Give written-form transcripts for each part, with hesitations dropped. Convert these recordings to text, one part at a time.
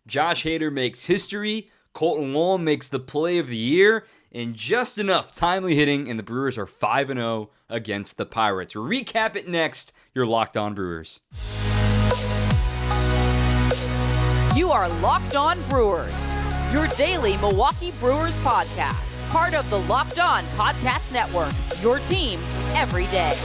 Josh Hader makes history, Colton Wall makes the play of the year, and just enough timely hitting, and the Brewers are 5-0 against the Pirates. We'll recap it next. You're Locked On Brewers. You are Locked On Brewers, your daily Milwaukee Brewers podcast. Part of the Locked On Podcast Network, your team every day.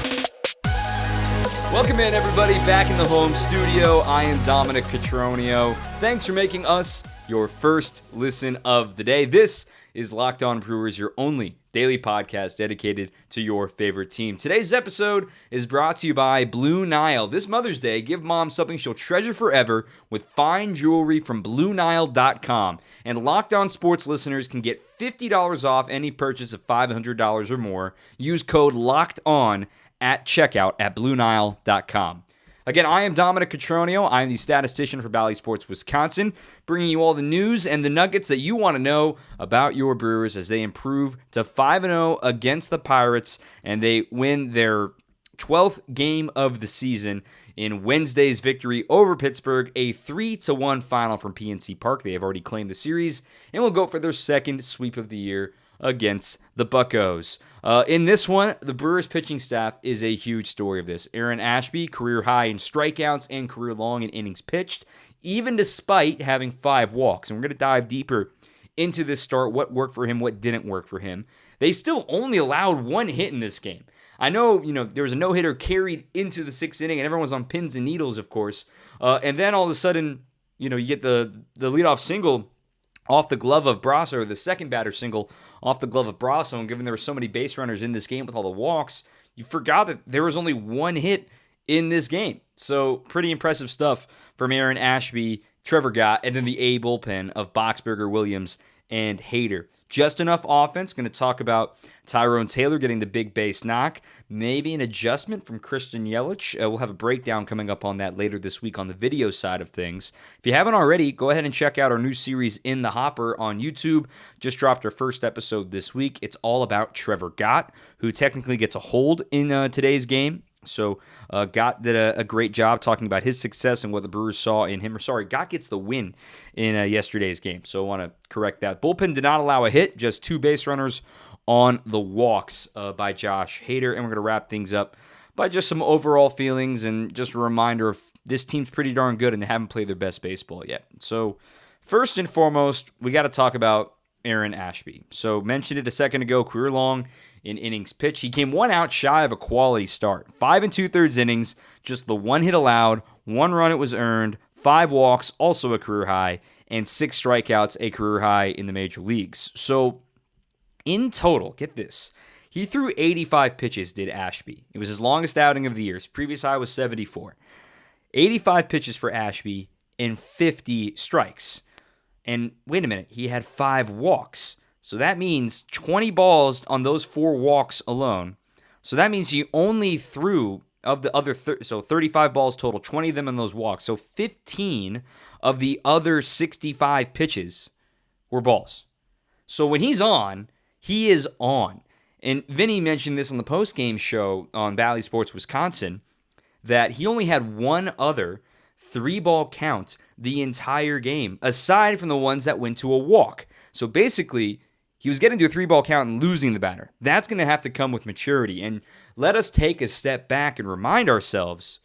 Welcome in, everybody, back in the home studio. I am Dominic Cotroneo. Thanks for making us your first listen of the day. This is Locked On Brewers, your only daily podcast dedicated to your favorite team. Today's episode is brought to you by Blue Nile. This Mother's Day, give mom something she'll treasure forever with fine jewelry from BlueNile.com. And Locked On Sports listeners can get $50 off any purchase of $500 or more. Use code LOCKEDON at checkout at BlueNile.com. Again, I am Dominic Cotroneo. I am the statistician for Bally Sports Wisconsin, bringing you all the news and the nuggets that you want to know about your Brewers as they improve to 5-0 against the Pirates, and they win their 12th game of the season in Wednesday's victory over Pittsburgh, a 3-1 final from PNC Park. They have already claimed the series and will go for their second sweep of the year against the Buccos. In this one, the Brewers pitching staff is a huge story of this. Aaron Ashby, career high in strikeouts and career long in innings pitched, even despite having 5 walks. And we're going to dive deeper into this start, what worked for him, what didn't work for him. They still only allowed 1 hit in this game. I know, there was a no-hitter carried into the 6th inning, and everyone was on pins and needles, of course. And then all of a sudden, you get the leadoff single off the glove of Brasso, or the second batter single off the glove of Brasso, and given there were so many base runners in this game with all the walks, you forgot that there was only 1 hit in this game. So pretty impressive stuff from Aaron Ashby, Trevor Gott, and then the A bullpen of Boxberger, Williams, and Hader. Just enough offense. Going to talk about Tyrone Taylor getting the big base knock. Maybe an adjustment from Christian Yelich. We'll have a breakdown coming up on that later this week on the video side of things. If you haven't already, go ahead and check out our new series In the Hopper on YouTube. Just dropped our first episode this week. It's all about Trevor Gott, who technically gets a hold in today's game. So Gott did a great job talking about his success and what the Brewers saw in him. Gott gets the win in yesterday's game, so I want to correct that. Bullpen did not allow a hit, just 2 base runners on the walks by Josh Hader. And we're going to wrap things up by just some overall feelings and just a reminder of this team's pretty darn good and they haven't played their best baseball yet. So first and foremost, we got to talk about Aaron Ashby. So mentioned it a second ago, career long in innings pitched. He came 1 out shy of a quality start. 5 2/3 innings, just the 1 hit allowed, 1 run it was earned, 5 walks, also a career high, and 6 strikeouts, a career high in the major leagues. So in total, get this, he threw 85 pitches, did Ashby. It was his longest outing of the year. His previous high was 74. 85 pitches for Ashby and 50 strikes. And wait a minute, he had 5 walks. So that means 20 balls on those 4 walks alone. So that means he only threw, of the other, 35 balls total, 20 of them in those walks. So 15 of the other 65 pitches were balls. So when he's on, he is on. And Vinny mentioned this on the postgame show on Bally Sports Wisconsin, that he only had 1 other 3-ball count the entire game, aside from the ones that went to a walk. So basically, he was getting to a 3-ball count and losing the batter. That's going to have to come with maturity. And let us take a step back and remind ourselves,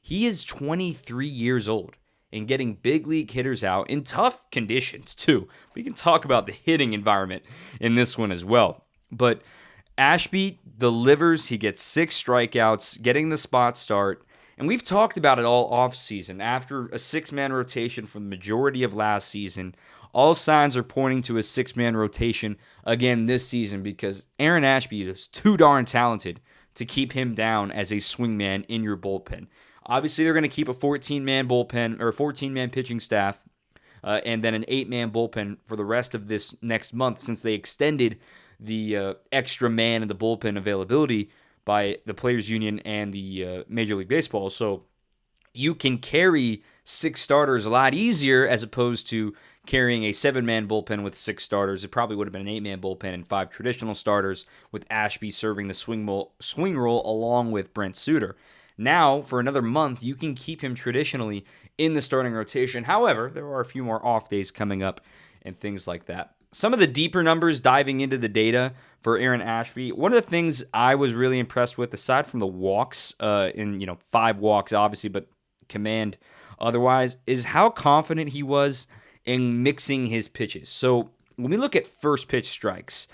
he is 23 years old and getting big league hitters out in tough conditions, too. We can talk about the hitting environment in this one as well. But Ashby delivers. He gets 6 strikeouts, getting the spot start. And we've talked about it all offseason. After a 6-man rotation for the majority of last season, all signs are pointing to a 6-man rotation again this season because Aaron Ashby is too darn talented to keep him down as a swingman in your bullpen. Obviously, they're going to keep a 14-man bullpen or 14-man pitching staff and then an 8-man bullpen for the rest of this next month since they extended the extra man in the bullpen availability by the Players Union and the Major League Baseball. So you can carry 6 starters a lot easier as opposed to carrying a 7-man bullpen with 6 starters. It probably would have been an 8-man bullpen and 5 traditional starters with Ashby serving the swing role along with Brent Suter. Now, for another month, you can keep him traditionally in the starting rotation. However, there are a few more off days coming up and things like that. Some of the deeper numbers diving into the data for Aaron Ashby, one of the things I was really impressed with, aside from the walks, 5 walks obviously, but command otherwise, is how confident he was in mixing his pitches. So when we look at first pitch strikes,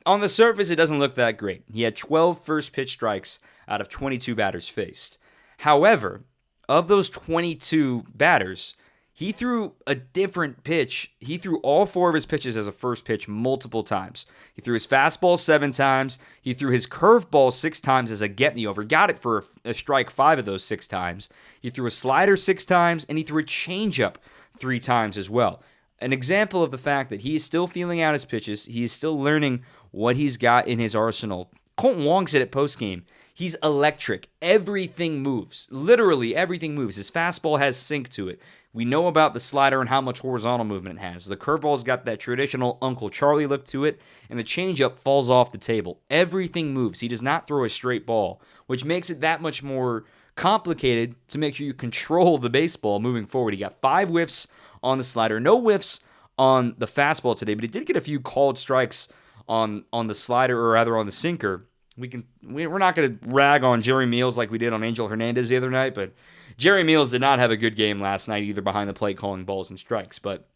on the surface, it doesn't look that great. He had 12 first pitch strikes out of 22 batters faced. However, of those 22 batters, he threw a different pitch. He threw all 4 of his pitches as a first pitch multiple times. He threw his fastball 7 times. He threw his curveball 6 times as a get-me-over. Got it for a strike 5 of those 6 times. He threw a slider 6 times, and he threw a changeup 3 times as well. An example of the fact that he is still feeling out his pitches. He is still learning what he's got in his arsenal. Colton Wong said at postgame, he's electric. Everything moves. Literally everything moves. His fastball has sink to it. We know about the slider and how much horizontal movement it has. The curveball's got that traditional Uncle Charlie look to it, and the changeup falls off the table. Everything moves. He does not throw a straight ball, which makes it that much more complicated to make sure you control the baseball moving forward. He got 5 whiffs on the slider, no whiffs on the fastball today, but he did get a few called strikes on the slider, or rather on the sinker. We're not going to rag on Jerry Meals like we did on Angel Hernandez the other night, but Jerry Meals did not have a good game last night, either behind the plate calling balls and strikes. But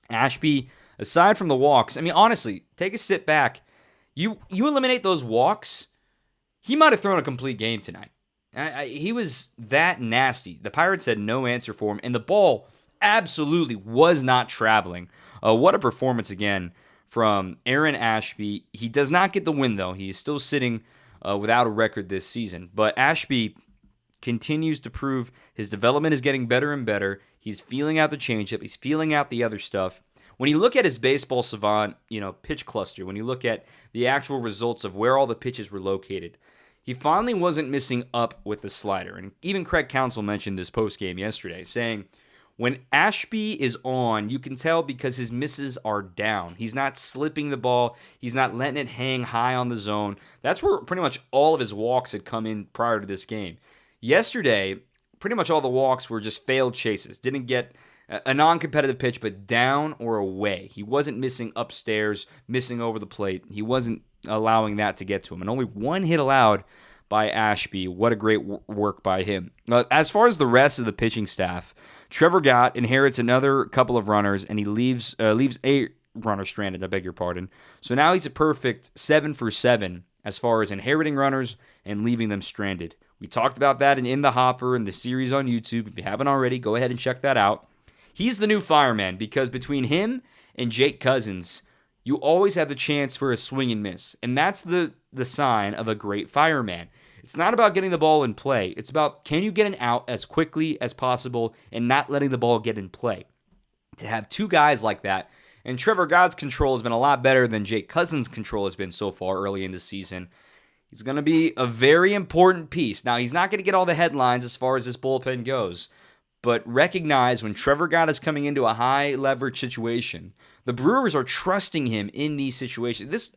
Ashby, aside from the walks, I mean, honestly, take a step back. You eliminate those walks, he might have thrown a complete game tonight. He was that nasty. The Pirates had no answer for him, and the ball absolutely was not traveling. What a performance again from Aaron Ashby. He does not get the win, though. He is still sitting without a record this season. But Ashby continues to prove his development is getting better and better. He's feeling out the changeup. He's feeling out the other stuff. When you look at his baseball savant, pitch cluster, when you look at the actual results of where all the pitches were located, he finally wasn't missing up with the slider. And even Craig Counsell mentioned this postgame yesterday, saying when Ashby is on, you can tell because his misses are down. He's not slipping the ball. He's not letting it hang high on the zone. That's where pretty much all of his walks had come in prior to this game. Yesterday, pretty much all the walks were just failed chases. Didn't get a non-competitive pitch, but down or away. He wasn't missing upstairs, missing over the plate. He wasn't allowing that to get to him. And only 1 hit allowed by Ashby. What a great work by him. As far as the rest of the pitching staff, Trevor Gott inherits another couple of runners, and he leaves a runner stranded, I beg your pardon. So now he's a perfect 7 for 7 as far as inheriting runners and leaving them stranded. We talked about that in the Hopper and the series on YouTube. If you haven't already, go ahead and check that out. He's the new fireman because between him and Jake Cousins, you always have the chance for a swing and miss. And that's the sign of a great fireman. It's not about getting the ball in play. It's about, can you get an out as quickly as possible and not letting the ball get in play? To have 2 guys like that, and Trevor Gott's control has been a lot better than Jake Cousins' control has been so far early in the season. He's going to be a very important piece. Now, he's not going to get all the headlines as far as this bullpen goes, but recognize when Trevor Gott is coming into a high-leverage situation, the Brewers are trusting him in these situations.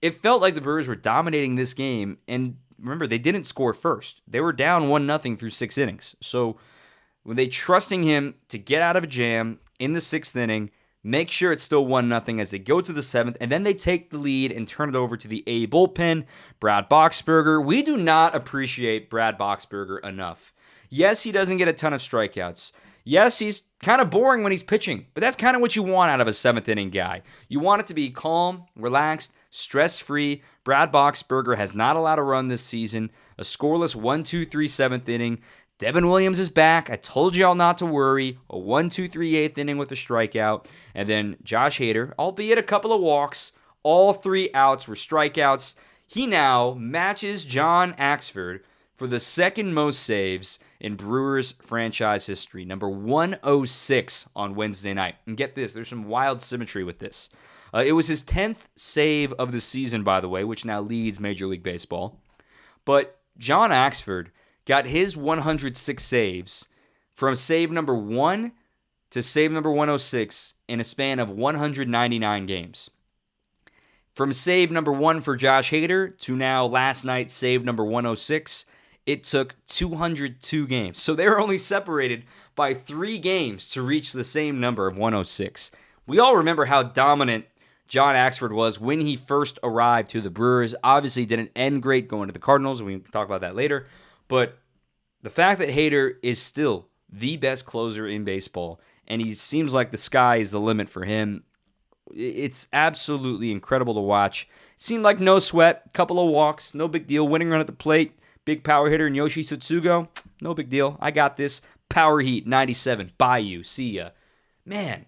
It felt like the Brewers were dominating this game, and remember, they didn't score first. They were down 1-0 through 6 innings. So when they trusting him to get out of a jam in the 6th inning, make sure it's still 1-0 as they go to the 7th, and then they take the lead and turn it over to the A bullpen, Brad Boxberger. We do not appreciate Brad Boxberger enough. Yes, he doesn't get a ton of strikeouts. Yes, he's kind of boring when he's pitching, but that's kind of what you want out of a 7th inning guy. You want it to be calm, relaxed, stress-free. Brad Boxberger has not allowed a run this season. A scoreless 1-2-3 7th inning. Devin Williams is back. I told y'all not to worry. A 1-2-3 8th inning with a strikeout. And then Josh Hader, albeit a couple of walks, all 3 outs were strikeouts. He now matches John Axford for the second most saves in Brewers franchise history. Number 106 on Wednesday night. And get this, there's some wild symmetry with this. It was his 10th save of the season, by the way, which now leads Major League Baseball. But John Axford got his 106 saves from save number 1 to save number 106 in a span of 199 games. From save number 1 for Josh Hader to now last night's save number 106, It took 202 games. So they were only separated by 3 games to reach the same number of 106. We all remember how dominant John Axford was when he first arrived to the Brewers. Obviously didn't end great going to the Cardinals. We can talk about that later. But the fact that Hader is still the best closer in baseball, and he seems like the sky is the limit for him, it's absolutely incredible to watch. Seemed like no sweat, couple of walks, no big deal. Winning run at the plate, big power hitter in Yoshi Tsutsugo, no big deal. I got this. Power Heat, 97, Bayou, see ya. Man,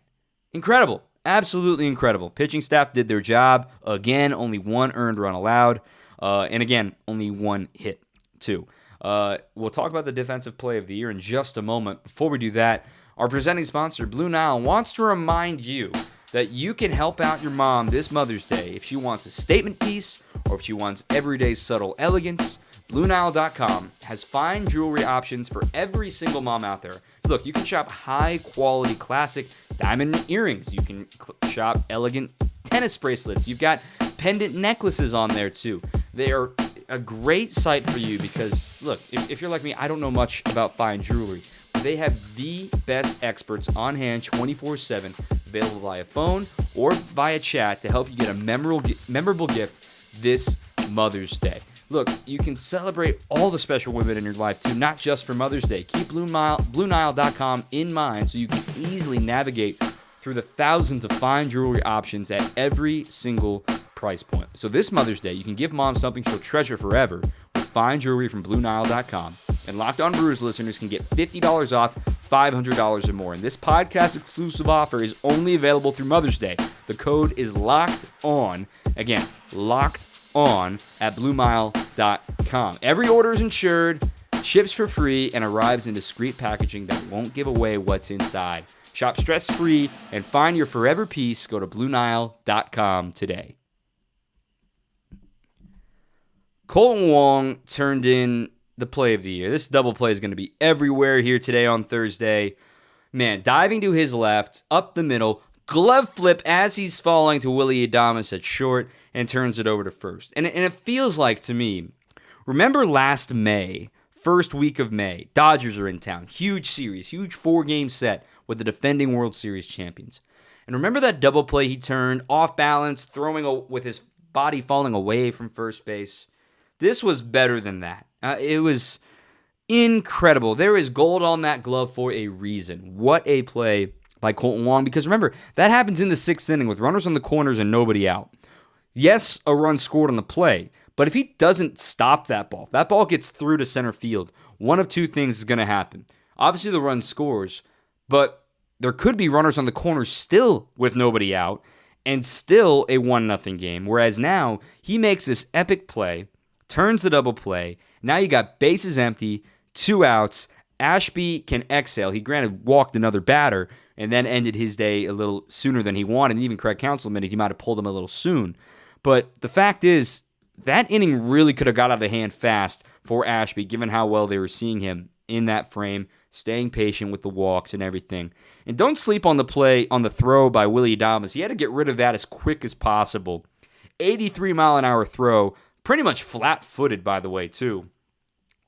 incredible. Absolutely incredible. Pitching staff did their job. Again, only 1 earned run allowed. And again, only 1 hit, too. We'll talk about the defensive play of the year in just a moment. Before we do that, our presenting sponsor, Blue Nile, wants to remind you that you can help out your mom this Mother's Day if she wants a statement piece or if she wants everyday subtle elegance. BlueNile.com has fine jewelry options for every single mom out there. Look, you can shop high-quality classic diamond earrings. You can shop elegant tennis bracelets. You've got pendant necklaces on there, too. They are a great site for you because, look, if you're like me, I don't know much about fine jewelry. They have the best experts on hand 24/7, available via phone or via chat to help you get a memorable gift this Mother's Day. Look, you can celebrate all the special women in your life too, not just for Mother's Day. Keep BlueNile.com in mind so you can easily navigate through the thousands of fine jewelry options at every single price point. So this Mother's Day, you can give mom something she'll treasure forever with fine jewelry from BlueNile.com. And Locked On Brewers listeners can get $50 off $500 or more. And this podcast exclusive offer is only available through Mother's Day. The code is Locked On. Again, Locked On at BlueMile.com. Every order is insured, ships for free, and arrives in discreet packaging that won't give away what's inside. Shop stress-free and find your forever peace. Go to BlueNile.com today. Colton Wong turned in the play of the year. This double play is going to be everywhere here today on Thursday. Man, diving to his left, up the middle, glove flip as he's falling to Willy Adames at short and turns it over to first. And it feels like to me, remember last May, first week of May, Dodgers are in town. Huge series, huge 4-game set with the defending World Series champions. And remember that double play he turned off balance, throwing with his body falling away from first base? This was better than that. It was incredible. There is gold on that glove for a reason. What a play by Colton Wong. Because remember, that happens in the 6th inning with runners on the corners and nobody out. Yes, a run scored on the play, but if he doesn't stop that ball gets through to center field, one of 2 things is going to happen. Obviously, the run scores, but there could be runners on the corners still with nobody out and still a 1-0 game. Whereas now, he makes this epic play, turns the double play. Now you got bases empty, 2 outs. Ashby can exhale. He granted walked another batter and then ended his day a little sooner than he wanted. And even Craig Counsell admitted he might have pulled him a little soon. But the fact is, that inning really could have got out of hand fast for Ashby, given how well they were seeing him in that frame, staying patient with the walks and everything. And don't sleep on the play, on the throw by Willy Adames. He had to get rid of that as quick as possible. 83-mile-an-hour throw, pretty much flat-footed, by the way, too,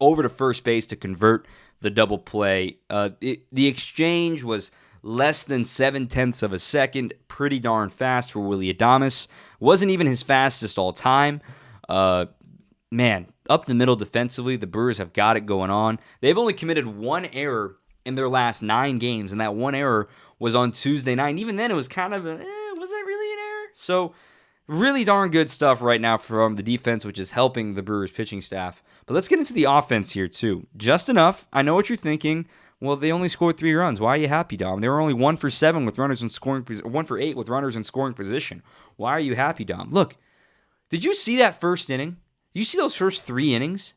over to first base to convert the double play. The exchange was less than 0.7 of a second. Pretty darn fast for Willy Adames. Wasn't even his fastest all time. Man, up the middle defensively, the Brewers have got it going on. They've only committed 1 error in their last 9 games, and that 1 error was on Tuesday night. And even then, it was kind of was that really an error? So, really darn good stuff right now from the defense, which is helping the Brewers pitching staff. But let's get into the offense here, too. Just enough. I know what you're thinking. Well, they only scored 3 runs. Why are you happy, Dom? They were only 1 for 7 with runners in scoring, 1 for 8 with runners in scoring position. Why are you happy, Dom? Look, did you see that first inning? You see those first 3 innings?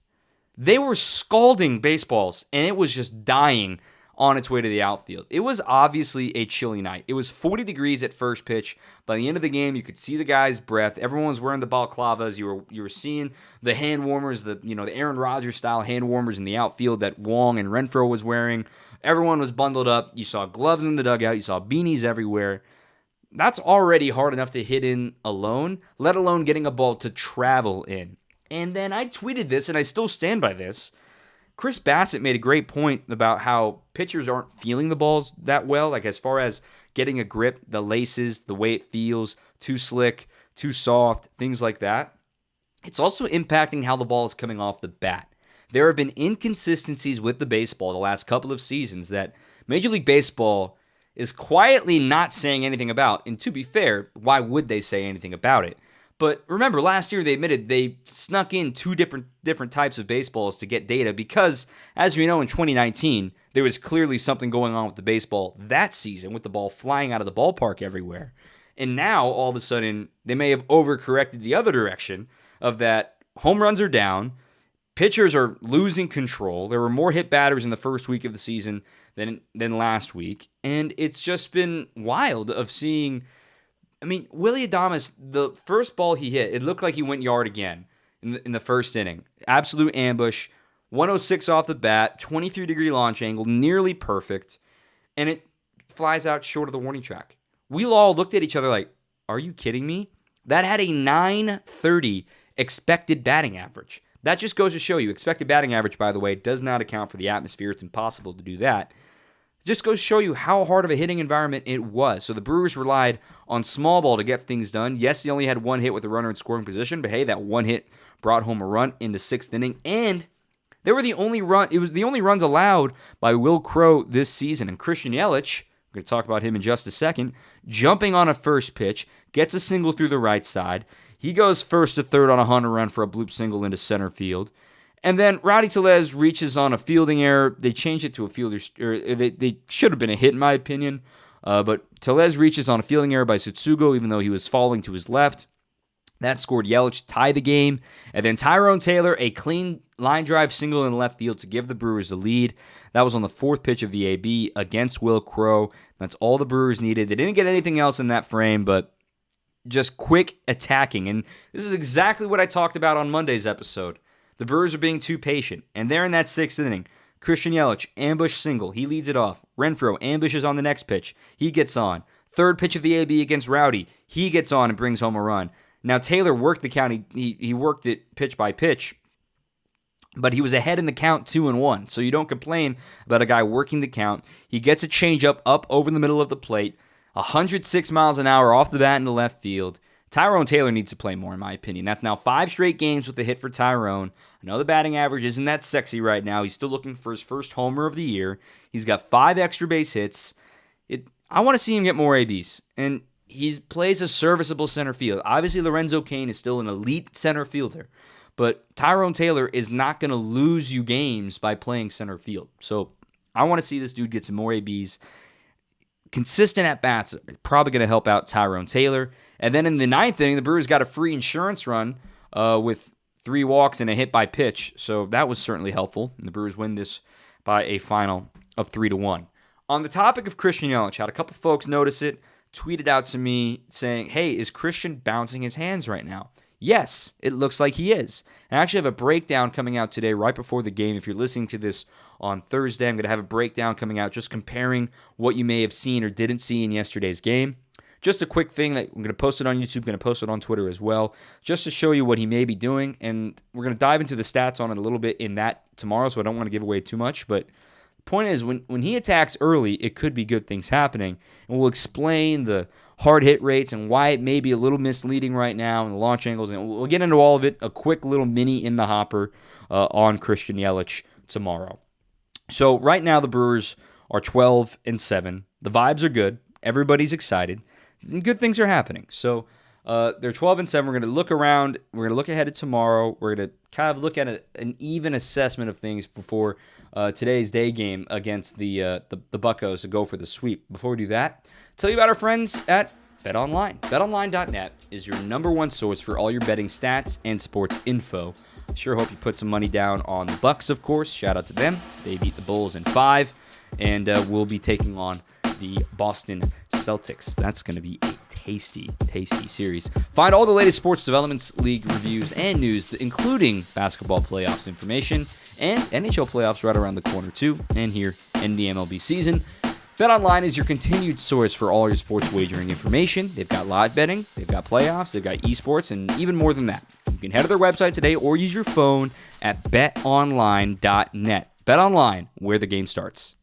They were scalding baseballs, and it was just dying on its way to the outfield. It was obviously a chilly night. It was 40 degrees at first pitch. By the end of the game, you could see the guy's breath. Everyone was wearing the balaclavas. You were seeing the hand warmers, the Aaron Rodgers style hand warmers in the outfield that Wong and Renfroe was wearing. Everyone was bundled up. You saw gloves in the dugout. You saw beanies everywhere. That's already hard enough to hit in alone, let alone getting a ball to travel in. And then I tweeted this, and I still stand by this. Chris Bassett made a great point about how pitchers aren't feeling the balls that well, like as far as getting a grip, the laces, the way it feels, too slick, too soft, things like that. It's also impacting how the ball is coming off the bat. There have been inconsistencies with the baseball the last couple of seasons that Major League Baseball is quietly not saying anything about. And to be fair, why would they say anything about it? But remember, last year they admitted they snuck in two different types of baseballs to get data because, as we know, in 2019, there was clearly something going on with the baseball that season with the ball flying out of the ballpark everywhere. And now, all of a sudden, they may have overcorrected the other direction of that home runs are down, pitchers are losing control. There were more hit batters in the first week of the season than last week. And it's just been wild of seeing... I mean, Willy Adames, the first ball he hit, it looked like he went yard again in the first inning. Absolute ambush, 106 off the bat, 23-degree launch angle, nearly perfect, and it flies out short of the warning track. We all looked at each other like, are you kidding me? That had a 930 expected batting average. That just goes to show you, expected batting average, by the way, does not account for the atmosphere. It's impossible to do that. Just goes to show you how hard of a hitting environment it was. So the Brewers relied on small ball to get things done. Yes, they only had one hit with a runner in scoring position, but hey, that one hit brought home a run in the sixth inning, and they were the only runs allowed by Will Crowe this season. And Christian Yelich, we're going to talk about him in just a second, jumping on a first pitch, gets a single through the right side. He goes first to third on a Hunter run for a bloop single into center field. And then Rowdy Tellez reaches on a fielding error. They changed it to a fielder's, or they should have been a hit in my opinion. But Tellez reaches on a fielding error by Tsutsugo, even though he was falling to his left. That scored Yelich to tie the game. And then Tyrone Taylor, a clean line drive single in left field to give the Brewers the lead. That was on the fourth pitch of the AB against Will Crowe. That's all the Brewers needed. They didn't get anything else in that frame, but just quick attacking. And this is exactly what I talked about on Monday's episode. The Brewers are being too patient, and they're in that sixth inning. Christian Yelich, ambush single. He leads it off. Renfroe ambushes on the next pitch. He gets on. Third pitch of the AB against Rowdy. He gets on and brings home a run. Now, Taylor worked the count. He worked it pitch by pitch, but he was ahead in the count 2-1, so you don't complain about a guy working the count. He gets a changeup up over the middle of the plate, 106 miles an hour off the bat in the left field. Tyrone Taylor needs to play more, in my opinion. That's now 5 straight games with a hit for Tyrone. I know the batting average isn't that sexy right now. He's still looking for his first homer of the year. He's got 5 extra base hits. I want to see him get more ABs, and he plays a serviceable center field. Obviously, Lorenzo Cain is still an elite center fielder, but Tyrone Taylor is not going to lose you games by playing center field. So I want to see this dude get some more ABs. Consistent at-bats are probably going to help out Tyrone Taylor. And then in the ninth inning, the Brewers got a free insurance run with 3 walks and a hit by pitch. So that was certainly helpful. And the Brewers win this by a final of 3-1. On the topic of Christian Yelich, had a couple folks notice it, tweeted out to me saying, hey, is Christian bouncing his hands right now? Yes, it looks like he is. And I actually have a breakdown coming out today right before the game. If you're listening to this on Thursday, I'm going to have a breakdown coming out just comparing what you may have seen or didn't see in yesterday's game. Just a quick thing that I'm going to post it on YouTube, going to post it on Twitter as well, just to show you what he may be doing. And we're going to dive into the stats on it a little bit in that tomorrow, so I don't want to give away too much. But the point is, when he attacks early, it could be good things happening. And we'll explain the hard hit rates and why it may be a little misleading right now and the launch angles. And we'll get into all of it, a quick little mini in the hopper on Christian Yelich tomorrow. So right now the Brewers are 12-7. The vibes are good. Everybody's excited. And good things are happening. So they're 12-7. We're going to look around. We're going to look ahead at tomorrow. We're going to kind of look at an even assessment of things before today's day game against the Buccos to go for the sweep. Before we do that, tell you about our friends at BetOnline. BetOnline.net is your number one source for all your betting stats and sports info. Sure hope you put some money down on the Bucks, of course. Shout out to them. They beat the Bulls in 5, and we'll be taking on the Boston Celtics. That's going to be a tasty, tasty series. Find all the latest sports developments, league reviews, and news, including basketball playoffs information and NHL playoffs right around the corner too, and here in the MLB season. BetOnline is your continued source for all your sports wagering information. They've got live betting, they've got playoffs, they've got esports, and even more than that. You can head to their website today or use your phone at betonline.net. BetOnline, where the game starts.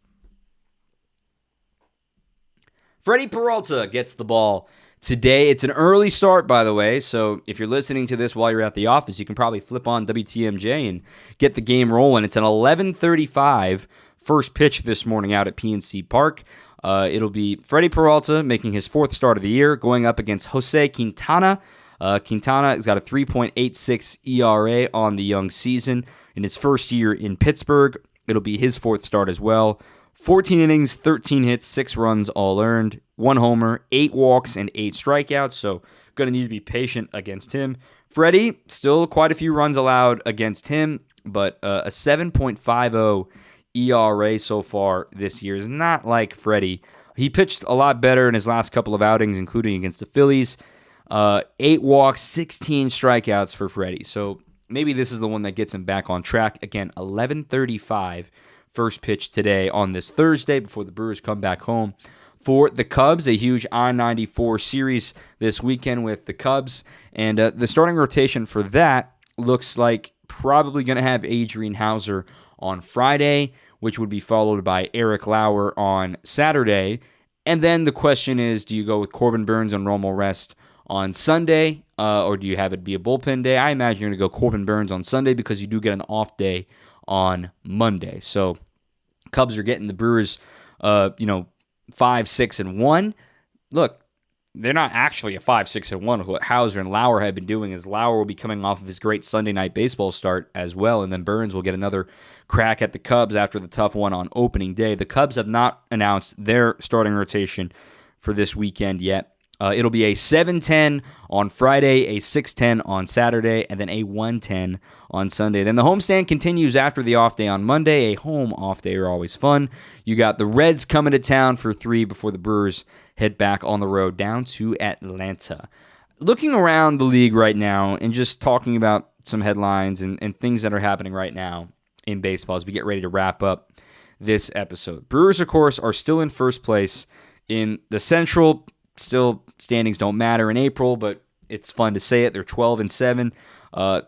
Freddie Peralta gets the ball today. It's an early start, by the way, so if you're listening to this while you're at the office, you can probably flip on WTMJ and get the game rolling. It's an 11:35 first pitch this morning out at PNC Park. It'll be Freddie Peralta making his fourth start of the year, going up against Jose Quintana. Quintana has got a 3.86 ERA on the young season in his first year in Pittsburgh. It'll be his fourth start as well. 14 innings, 13 hits, 6 runs all earned, 1 homer, 8 walks, and 8 strikeouts, so going to need to be patient against him. Freddie, still quite a few runs allowed against him, but a 7.50 ERA so far this year is not like Freddie. He pitched a lot better in his last couple of outings, including against the Phillies. 8 walks, 16 strikeouts for Freddie, so maybe this is the one that gets him back on track. Again, 11:35 first pitch today on this Thursday before the Brewers come back home for the Cubs. A huge I-94 series this weekend with the Cubs. And the starting rotation for that looks like probably going to have Adrian Hauser on Friday, which would be followed by Eric Lauer on Saturday. And then the question is, do you go with Corbin Burns on normal rest on Sunday, or do you have it be a bullpen day? I imagine you're going to go Corbin Burns on Sunday because you do get an off day on Monday. So Cubs are getting the Brewers, 5-6-1. Look, they're not actually a 5-6-1. What Hauser and Lauer have been doing is Lauer will be coming off of his great Sunday night baseball start as well, and then Burns will get another crack at the Cubs after the tough one on opening day. The Cubs have not announced their starting rotation for this weekend yet. It'll be a 7-10 on Friday, a 6-10 on Saturday, and then a 1-10 on Sunday. Then the homestand continues after the off day on Monday. A home off day are always fun. You got the Reds coming to town for 3 before the Brewers head back on the road down to Atlanta. Looking around the league right now and just talking about some headlines and things that are happening right now in baseball as we get ready to wrap up this episode. Brewers, of course, are still in first place in the Central. Still, standings don't matter in April, but it's fun to say it. They're 12-7.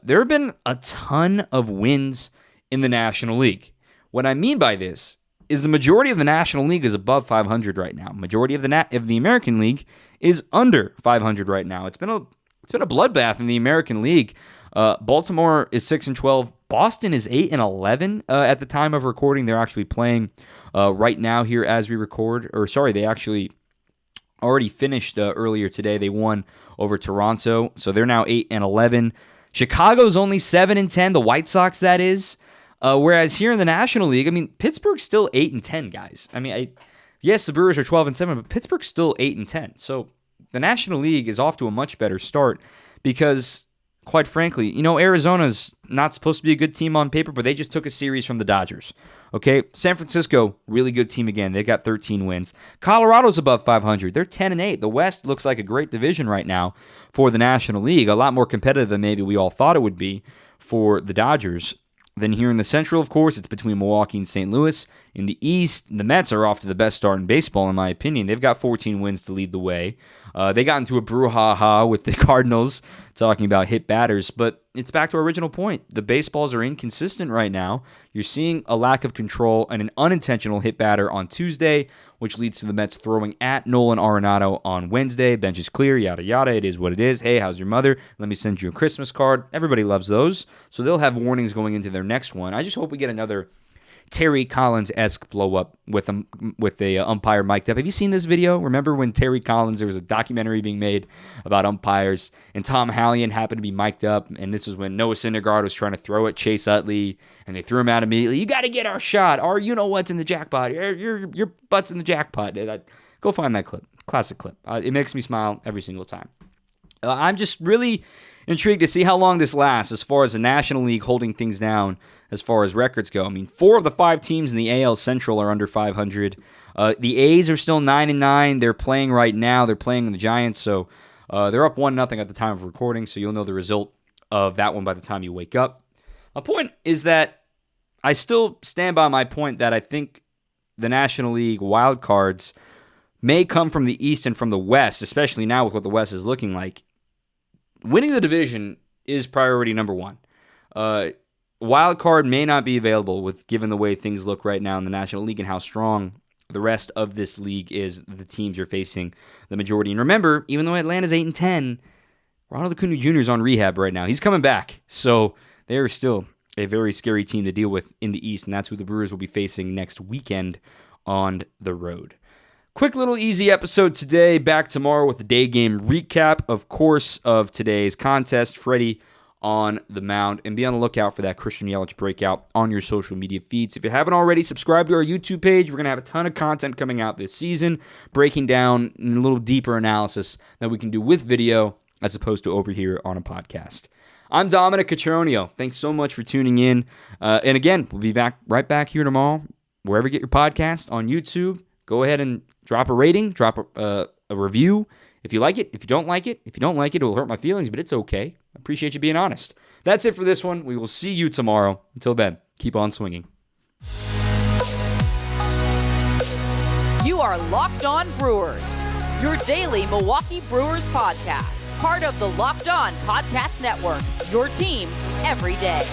There have been a ton of wins in the National League. What I mean by this is the majority of the National League is above 500 right now. Majority of the American League is under 500 right now. It's been a bloodbath in the American League. Baltimore is 6-12. Boston is 8-11 at the time of recording. They're actually playing right now here as we record. They actually already finished earlier today. They won over Toronto, so they're now 8-11. Chicago's only 7-10. The White Sox, that is. Whereas here in the National League, Pittsburgh's still 8-10, guys. Yes, the Brewers are 12-7, but Pittsburgh's still 8-10. So the National League is off to a much better start because, quite frankly, Arizona's not supposed to be a good team on paper, but they just took a series from the Dodgers. Okay, San Francisco, really good team again. They got 13 wins. Colorado's above 500. They're 10-8. The West looks like a great division right now for the National League. A lot more competitive than maybe we all thought it would be for the Dodgers. Then here in the Central, of course, it's between Milwaukee and St. Louis. In the East, the Mets are off to the best start in baseball, in my opinion. They've got 14 wins to lead the way. They got into a brouhaha with the Cardinals, talking about hit batters, but it's back to our original point. The baseballs are inconsistent right now. You're seeing a lack of control and an unintentional hit batter on Tuesday, which leads to the Mets throwing at Nolan Arenado on Wednesday. Bench is clear, yada, yada. It is what it is. Hey, how's your mother? Let me send you a Christmas card. Everybody loves those. So they'll have warnings going into their next one. I just hope we get another Terry Collins-esque blow-up with a umpire mic'd up. Have you seen this video? Remember when Terry Collins, there was a documentary being made about umpires, and Tom Hallion happened to be mic'd up, and this was when Noah Syndergaard was trying to throw at Chase Utley, and they threw him out immediately. You got to get our shot, or you know what's in the jackpot. Your butt's in the jackpot. Go find that clip. Classic clip. It makes me smile every single time. I'm just really intrigued to see how long this lasts as far as the National League holding things down as far as records go. 4 of the 5 teams in the AL Central are under 500. The A's are still 9-9. They're playing right now. They're playing the Giants, so they're up 1-0 at the time of recording, so you'll know the result of that one by the time you wake up. My point is that I still stand by my point that I think the National League wild cards may come from the East and from the West, especially now with what the West is looking like. Winning the division is priority number one. wild card may not be available given the way things look right now in the National League and how strong the rest of this league is, the teams you're facing the majority. And remember, even though Atlanta's 8-10, Ronald Acuna Jr. is on rehab right now. He's coming back. So they are still a very scary team to deal with in the East, and that's who the Brewers will be facing next weekend on the road. Quick little easy episode today. Back tomorrow with the day game recap, of course, of today's contest. Freddie on the mound, and be on the lookout for that Christian Yelich breakout on your social media feeds. If you haven't already, subscribe to our YouTube page. We're going to have a ton of content coming out this season, breaking down a little deeper analysis that we can do with video as opposed to over here on a podcast. I'm Dominic Catronio. Thanks so much for tuning in. And again, we'll be right back here tomorrow, wherever you get your podcast, on YouTube. Go ahead and drop a rating, drop a review. If you like it, if you don't like it, it will hurt my feelings, but it's okay. I appreciate you being honest. That's it for this one. We will see you tomorrow. Until then, keep on swinging. You are Locked On Brewers, your daily Milwaukee Brewers podcast, part of the Locked On Podcast Network, your team every day.